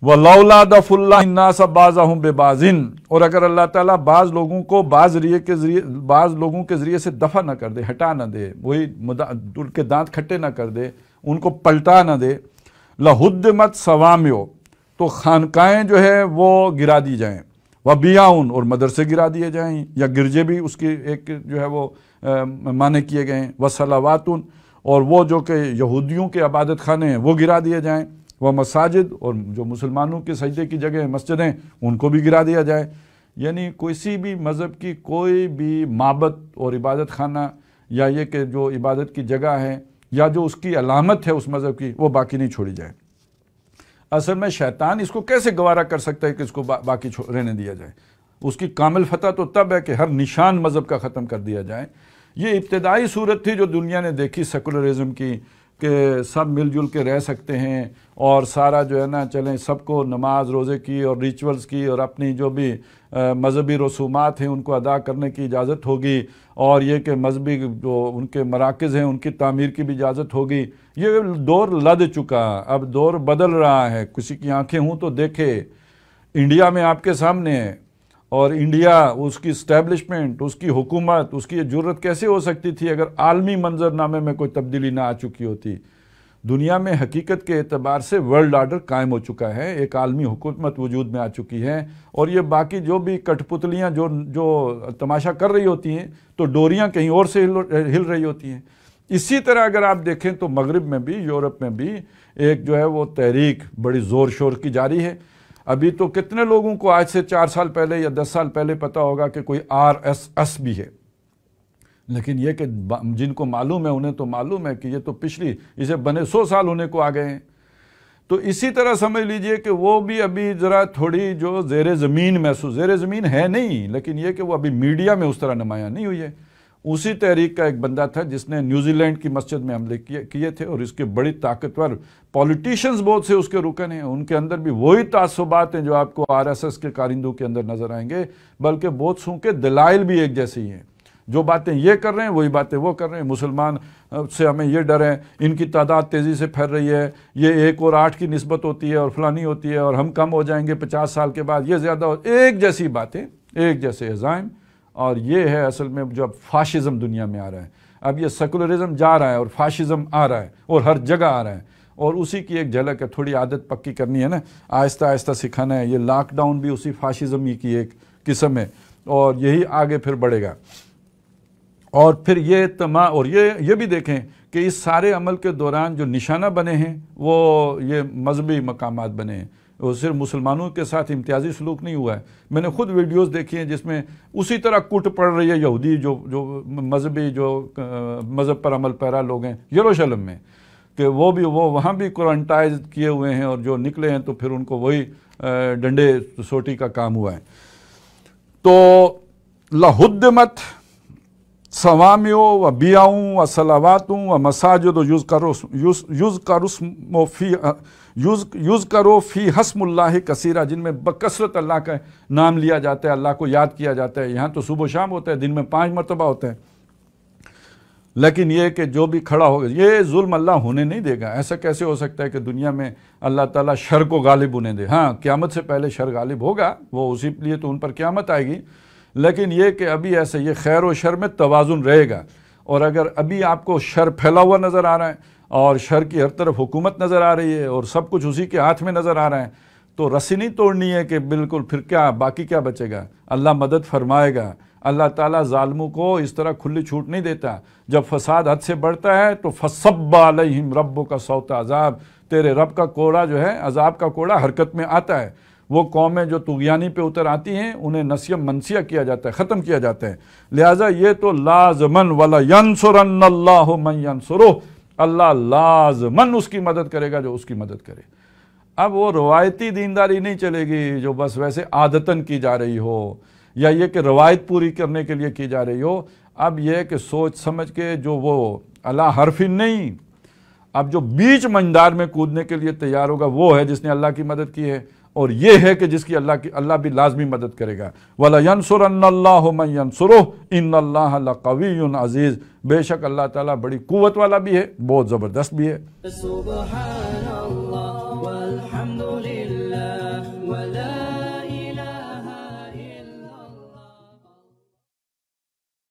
وَلَوْلَا دَفْعُ اللَّهِ النَّاسَ بَعْضَهُم بِبَعْضٍ، اور اگر اللہ تعالیٰ بعض لوگوں کو بعض لوگوں کے ذریعے سے دفع نہ کر دے، ہٹا نہ دے، وہی ان کے دانت کھٹے نہ کر دے، ان کو پلٹا نہ دے، لَهُدِّمَتْ صَوَامِعُ، تو خانقاہیں جو ہے وہ گرا دی جائیں، وَبِیَعٌ، اور مدرسے گرا دیے جائیں، یا گرجے بھی اس کی ایک جو ہے وہ معنی کیے گئے ہیں، وَصَلَوَاتٌ، اور وہ جو کہ یہودیوں کے عبادت خانے ہیں وہ گرا دیے جائیں، وہ مساجد، اور جو مسلمانوں کے سجدے کی جگہ مسجدیں ان کو بھی گرا دیا جائے۔ یعنی کسی بھی مذہب کی کوئی بھی معبد اور عبادت خانہ، یا یہ کہ جو عبادت کی جگہ ہے یا جو اس کی علامت ہے اس مذہب کی، وہ باقی نہیں چھوڑی جائے۔ اصل میں شیطان اس کو کیسے گوارا کر سکتا ہے کہ اس کو باقی رہنے دیا جائے؟ اس کی کامل فتح تو تب ہے کہ ہر نشان مذہب کا ختم کر دیا جائے۔ یہ ابتدائی صورت تھی جو دنیا نے دیکھی سیکولرزم کی، کہ سب مل جل کے رہ سکتے ہیں، اور سارا جو ہے نا چلیں سب کو نماز روزے کی اور ریچولز کی اور اپنی جو بھی مذہبی رسومات ہیں ان کو ادا کرنے کی اجازت ہوگی، اور یہ کہ مذہبی جو ان کے مراکز ہیں ان کی تعمیر کی بھی اجازت ہوگی۔ یہ دور لد چکا، اب دور بدل رہا ہے۔ کسی کی آنکھیں ہوں تو دیکھے، انڈیا میں آپ کے سامنے ہے، اور انڈیا، اس کی اسٹیبلشمنٹ، اس کی حکومت، اس کی یہ جرت کیسے ہو سکتی تھی اگر عالمی منظرنامے میں کوئی تبدیلی نہ آ چکی ہوتی؟ دنیا میں حقیقت کے اعتبار سے ورلڈ آرڈر قائم ہو چکا ہے، ایک عالمی حکومت وجود میں آ چکی ہے، اور یہ باقی جو بھی کٹ پتلیاں جو تماشا کر رہی ہوتی ہیں تو ڈوریاں کہیں اور سے ہل رہی ہوتی ہیں۔ اسی طرح اگر آپ دیکھیں تو مغرب میں بھی، یورپ میں بھی ایک جو ہے وہ تحریک بڑی زور شور کی جاری ہے۔ ابھی تو کتنے لوگوں کو آج سے 4 سال پہلے یا 10 سال پہلے پتا ہوگا کہ کوئی RSS بھی ہے، لیکن یہ کہ جن کو معلوم ہے انہیں تو معلوم ہے کہ یہ تو اسے بنے 100 سال ہونے کو آ گئے ہیں۔ تو اسی طرح سمجھ لیجئے کہ وہ بھی ابھی ذرا تھوڑی جو زیر زمین محسوس، زیر زمین ہے نہیں، لیکن یہ کہ وہ ابھی میڈیا میں اس طرح نمایاں نہیں ہوئی ہے۔ اسی تحریک کا ایک بندہ تھا جس نے نیوزی لینڈ کی مسجد میں حملے کیے تھے، اور اس کے بڑی طاقتور پولیٹیشنز بہت سے اس کے رکن ہیں، ان کے اندر بھی وہی تعصبات ہیں جو آپ کو RSS کے کارندوں کے اندر نظر آئیں گے، بلکہ بہت سو کے دلائل بھی ایک جیسے ہی ہیں۔ جو باتیں یہ کر رہے ہیں وہی باتیں وہ کر رہے ہیں۔ مسلمان سے ہمیں یہ ڈر ہے، ان کی تعداد تیزی سے پھیل رہی ہے، یہ 1 اور 8 کی نسبت ہوتی ہے اور فلانی ہوتی ہے، اور ہم کم ہو جائیں گے 50 سال کے بعد، یہ زیادہ ایک جیسی باتیں، ایک جیسے عزائم۔ اور یہ ہے اصل میں جو اب فاشزم دنیا میں آ رہا ہے۔ اب یہ سیکولرزم جا رہا ہے اور فاشزم آ رہا ہے، اور ہر جگہ آ رہا ہے، اور اسی کی ایک جھلک ہے۔ تھوڑی عادت پکی کرنی ہے نا، آہستہ آہستہ سکھانا ہے۔ یہ لاک ڈاؤن بھی اسی فاشزم ہی کی ایک قسم ہے، اور یہی آگے پھر بڑھے گا۔ اور پھر یہ بھی دیکھیں کہ اس سارے عمل کے دوران جو نشانہ بنے ہیں وہ یہ مذہبی مقامات بنے ہیں، وہ صرف مسلمانوں کے ساتھ امتیازی سلوک نہیں ہوا ہے۔ میں نے خود ویڈیوز دیکھی ہیں جس میں اسی طرح کٹ پڑ رہی ہے یہودی جو مذہبی جو مذہب پر عمل پیرا لوگ ہیں یروشلم میں، کہ وہ وہاں بھی کوارنٹائز کیے ہوئے ہیں، اور جو نکلے ہیں تو پھر ان کو وہی ڈنڈے سوٹی کا کام ہوا ہے۔ تو لَهُدِّمَتْ صَوَامِعُ وَبِیَعٌ وَصَلَوَاتٌ وَمَسَاجِدُ یُذْکَرُ فِیہا اسْمُ اللہِ کثیرا، جن میں بکثرت اللہ کا نام لیا جاتا ہے، اللہ کو یاد کیا جاتا ہے۔ یہاں تو صبح و شام ہوتا ہے، دن میں 5 مرتبہ ہوتا ہے، لیکن یہ کہ جو بھی کھڑا ہوگا، یہ ظلم اللہ ہونے نہیں دے گا۔ ایسا کیسے ہو سکتا ہے کہ دنیا میں اللہ تعالیٰ شر کو غالب ہونے دے؟ ہاں، قیامت سے پہلے شر غالب ہوگا، وہ اسی لیے تو ان پر قیامت آئے گی، لیکن یہ کہ ابھی ایسے یہ خیر و شر میں توازن رہے گا۔ اور اگر ابھی آپ کو شر پھیلا ہوا نظر آ رہا ہے، اور شر کی ہر طرف حکومت نظر آ رہی ہے، اور سب کچھ اسی کے ہاتھ میں نظر آ رہا ہے، تو رسی نہیں توڑنی ہے کہ بالکل پھر کیا باقی کیا بچے گا؟ اللہ مدد فرمائے گا۔ اللہ تعالیٰ ظالموں کو اس طرح کھلی چھوٹ نہیں دیتا۔ جب فساد حد سے بڑھتا ہے تو فَصَبَّ عَلَيْهِمْ رَبُّكَ صَوْتَ عذاب، تیرے رب کا کوڑا جو ہے، عذاب کا کوڑا حرکت میں آتا ہے۔ وہ قومیں جو طغیانی پہ اتر آتی ہیں انہیں نسیم منسیہ کیا جاتا ہے، ختم کیا جاتا ہے۔ لہٰذا یہ تو لازماً وَلَيَنْصُرَنَّ اللَّهُ مَن يَنْصُرُهُ، اللہ لازماً اس کی مدد کرے گا جو اس کی مدد کرے۔ اب وہ روایتی دینداری نہیں چلے گی جو بس ویسے عادتاً کی جا رہی ہو، یا یہ کہ روایت پوری کرنے کے لیے کی جا رہی ہو۔ اب یہ کہ سوچ سمجھ کے جو وہ اللہ حرف نہیں، اب جو بیچ منجدار میں کودنے کے لیے تیار ہوگا وہ ہے جس نے اللہ کی مدد کی ہے، اور یہ ہے کہ جس کی اللہ بھی لازمی مدد کرے گا۔ وَلَيَنْصُرَنَّ اللَّهُ مَن يَنْصُرُهُ إِنَّ اللَّهَ لَقَوِيٌّ عَزِيزٌ، بے شک اللہ تعالیٰ بڑی قوت والا بھی ہے، بہت زبردست بھی ہے۔ سبحان اللہ والحمد للہ۔